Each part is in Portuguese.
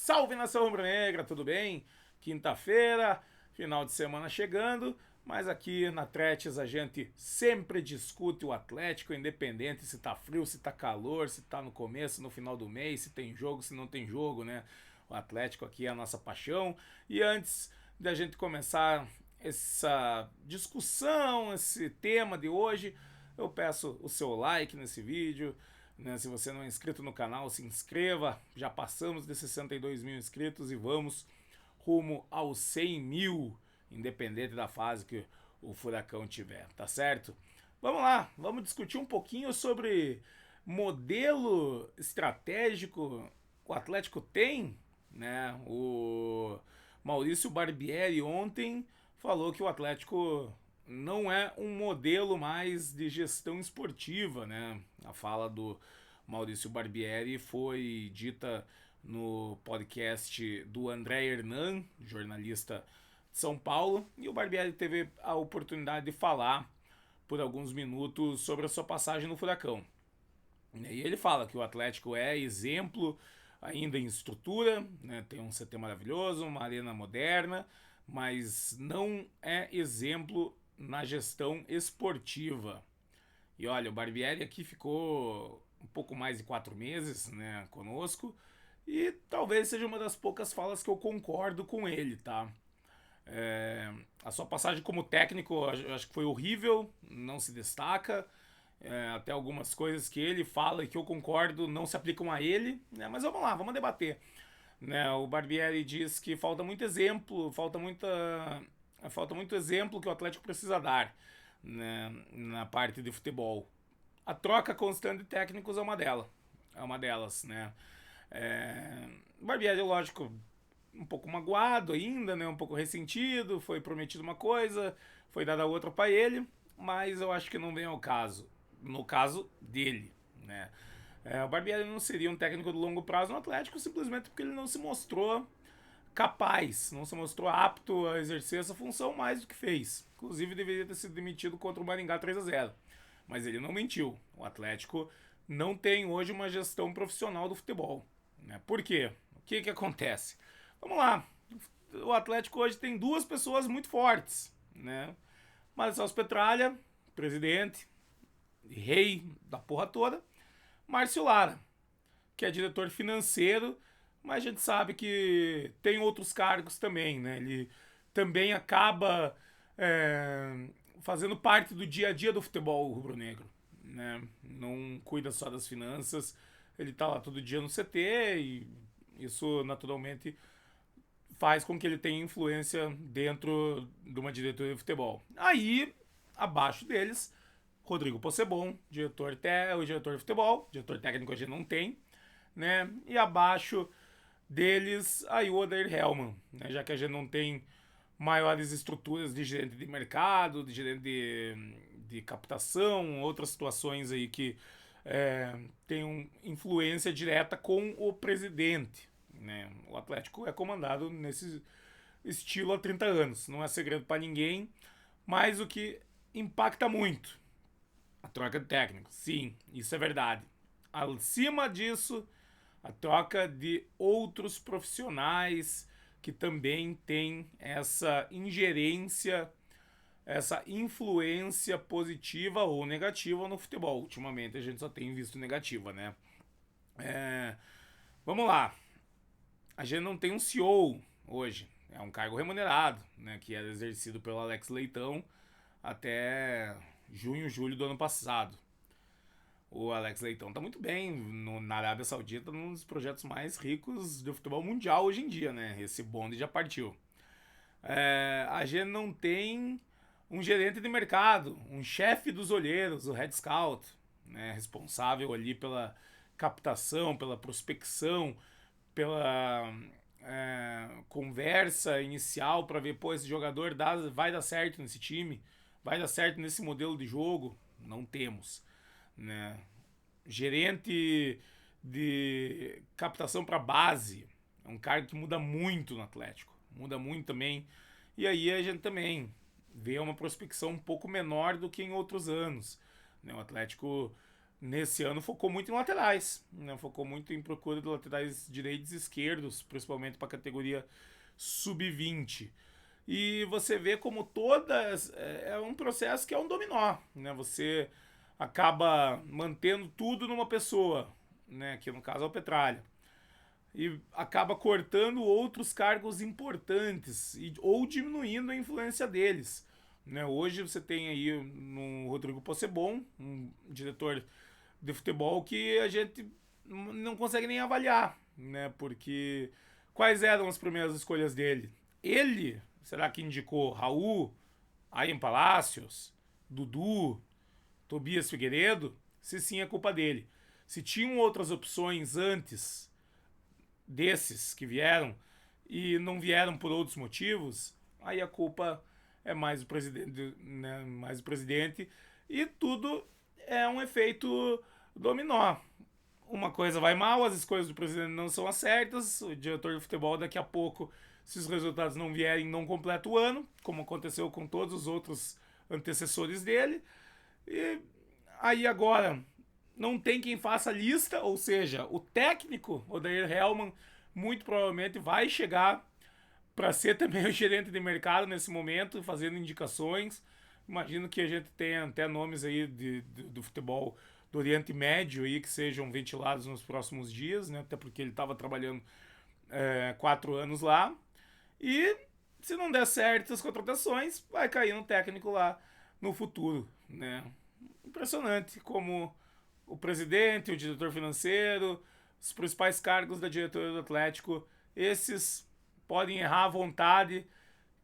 Salve nação rubro-negra, tudo bem? Quinta-feira, final de semana chegando, mas aqui na Tretes a gente sempre discute o Atlético, independente se tá frio, se tá calor, se tá no começo, no final do mês, se tem jogo, se não tem jogo, né? O Atlético aqui é a nossa paixão. E antes da gente começar essa discussão, esse tema de hoje, eu peço o seu like nesse vídeo, né? Se você não é inscrito no canal, se inscreva. Já passamos de 62 mil inscritos e vamos rumo aos 100 mil, independente da fase que o Furacão tiver, tá certo? Vamos lá, vamos discutir um pouquinho sobre modelo estratégico que o Atlético tem, né? O Maurício Barbieri ontem falou que o Atlético não é um modelo mais de gestão esportiva, né? A fala do Maurício Barbieri foi dita no podcast do André Hernan, jornalista de São Paulo, e o Barbieri teve a oportunidade de falar por alguns minutos sobre a sua passagem no Furacão. E ele fala que o Atlético é exemplo ainda em estrutura, né? Tem um CT maravilhoso, uma arena moderna, mas não é exemplo na gestão esportiva. E olha, o Barbieri aqui ficou um pouco mais de 4 meses, né, conosco, e talvez seja uma das poucas falas que eu concordo com ele, tá? A sua passagem como técnico eu acho que foi horrível, não se destaca. Até algumas coisas que ele fala e que eu concordo não se aplicam a ele, né? Mas vamos lá, vamos debater. Né? O Barbieri diz que falta muito exemplo, falta muito exemplo que o Atlético precisa dar, né, na parte de futebol. A troca constante de técnicos é uma delas, né? O Barbieri, lógico, um pouco magoado ainda, né? Um pouco ressentido, foi prometido uma coisa, foi dada outra para ele, mas eu acho que não vem ao caso, no caso dele, né? O Barbieri não seria um técnico de longo prazo no Atlético simplesmente porque ele não se mostrou capaz, não se mostrou apto a exercer essa função mais do que fez. Inclusive deveria ter sido demitido contra o Maringá 3-0. Mas ele não mentiu. O Atlético não tem hoje uma gestão profissional do futebol, né? Por quê? O que acontece? Vamos lá. O Atlético hoje tem duas pessoas muito fortes, né? Marcelo Petralha, presidente, rei da porra toda. Márcio Lara, que é diretor financeiro, mas a gente sabe que tem outros cargos também, né? Ele também acaba fazendo parte do dia a dia do futebol rubro-negro, né? Não cuida só das finanças, ele tá lá todo dia no CT e isso naturalmente faz com que ele tenha influência dentro de uma diretoria de futebol. Aí, abaixo deles, Rodrigo Possebon, o diretor de futebol, diretor técnico a gente não tem, né? E abaixo deles, aí o Odair Hellman, né? Já que a gente não tem maiores estruturas de gerente de mercado, de gerente de captação, outras situações aí que tenham influência direta com o presidente, né? O Atlético é comandado nesse estilo há 30 anos, não é segredo para ninguém, mas o que impacta muito a troca de técnico, sim, isso é verdade. Acima disso, a troca de outros profissionais que também têm essa ingerência, essa influência positiva ou negativa no futebol. Ultimamente a gente só tem visto negativa, né? Vamos lá. A gente não tem um CEO hoje. É um cargo remunerado, né? Que era exercido pelo Alex Leitão até junho, julho do ano passado. O Alex Leitão tá muito bem na Arábia Saudita, num dos projetos mais ricos do futebol mundial hoje em dia, né? Esse bonde já partiu. A gente não tem um gerente de mercado, um chefe dos olheiros, o Head Scout, né? Responsável ali pela captação, pela prospecção, pela conversa inicial para ver, pô, esse jogador vai dar certo nesse time, vai dar certo nesse modelo de jogo. Não temos, né? Gerente de captação para base é um cargo que muda muito no Atlético, muda muito também. E aí a gente também vê uma prospecção um pouco menor do que em outros anos, né? O Atlético nesse ano focou muito em laterais, né? Focou muito em procura de laterais direitos e esquerdos, principalmente para a categoria sub-20. E você vê como todas é um processo que é um dominó, né? Você acaba mantendo tudo numa pessoa, né? Que no caso é o Petralha. E acaba cortando outros cargos importantes ou diminuindo a influência deles. Né? Hoje você tem aí no Rodrigo Possebon, um diretor de futebol que a gente não consegue nem avaliar, né? Porque quais eram as primeiras escolhas dele? Ele, será que indicou Raul, Ayen Palacios, Dudu, Tobias Figueiredo? Se sim, é culpa dele. Se tinham outras opções antes desses que vieram e não vieram por outros motivos, aí a culpa é mais do presidente, né? Mais do presidente, e tudo é um efeito dominó. Uma coisa vai mal, as escolhas do presidente não são as certas, o diretor de futebol daqui a pouco, se os resultados não vierem, não completa o ano, como aconteceu com todos os outros antecessores dele. E aí agora não tem quem faça a lista, ou seja, o técnico, Odair Hellmann, muito provavelmente vai chegar para ser também o gerente de mercado nesse momento, fazendo indicações. Imagino que a gente tenha até nomes aí do futebol do Oriente Médio aí que sejam ventilados nos próximos dias, né? Até porque ele estava trabalhando 4 anos lá. E se não der certo as contratações, vai cair um técnico lá no futuro, né? Impressionante como o presidente, o diretor financeiro, os principais cargos da diretoria do Atlético, esses podem errar à vontade,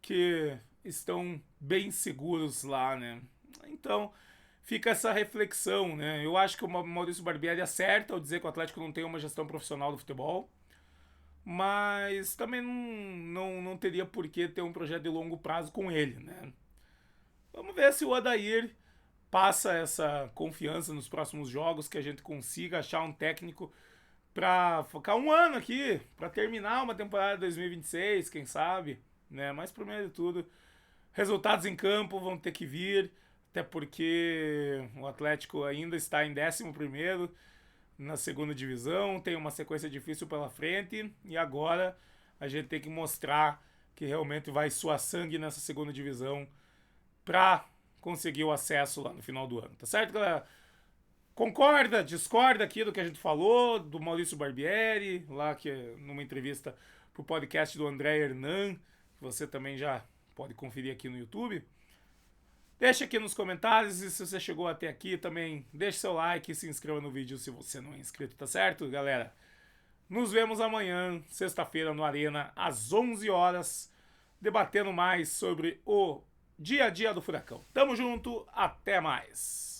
que estão bem seguros lá, né? Então, fica essa reflexão, né? Eu acho que o Maurício Barbieri acerta ao dizer que o Atlético não tem uma gestão profissional do futebol, mas também não teria por que ter um projeto de longo prazo com ele, né? Vamos ver se o Odair passa essa confiança nos próximos jogos, que a gente consiga achar um técnico para ficar um ano aqui, para terminar uma temporada de 2026, quem sabe, né? Mas primeiro de tudo, resultados em campo vão ter que vir, até porque o Atlético ainda está em 11º na segunda divisão, tem uma sequência difícil pela frente e agora a gente tem que mostrar que realmente vai suar sangue nessa segunda divisão para conseguir o acesso lá no final do ano, tá certo, galera? Concorda, discorda aqui do que a gente falou, do Maurício Barbieri, lá que numa entrevista pro podcast do André Hernan, que você também já pode conferir aqui no YouTube. Deixa aqui nos comentários e se você chegou até aqui também, deixa seu like e se inscreva no vídeo se você não é inscrito, tá certo, galera? Nos vemos amanhã, sexta-feira, no Arena, às 11 horas, debatendo mais sobre o dia a dia do Furacão. Tamo junto, até mais!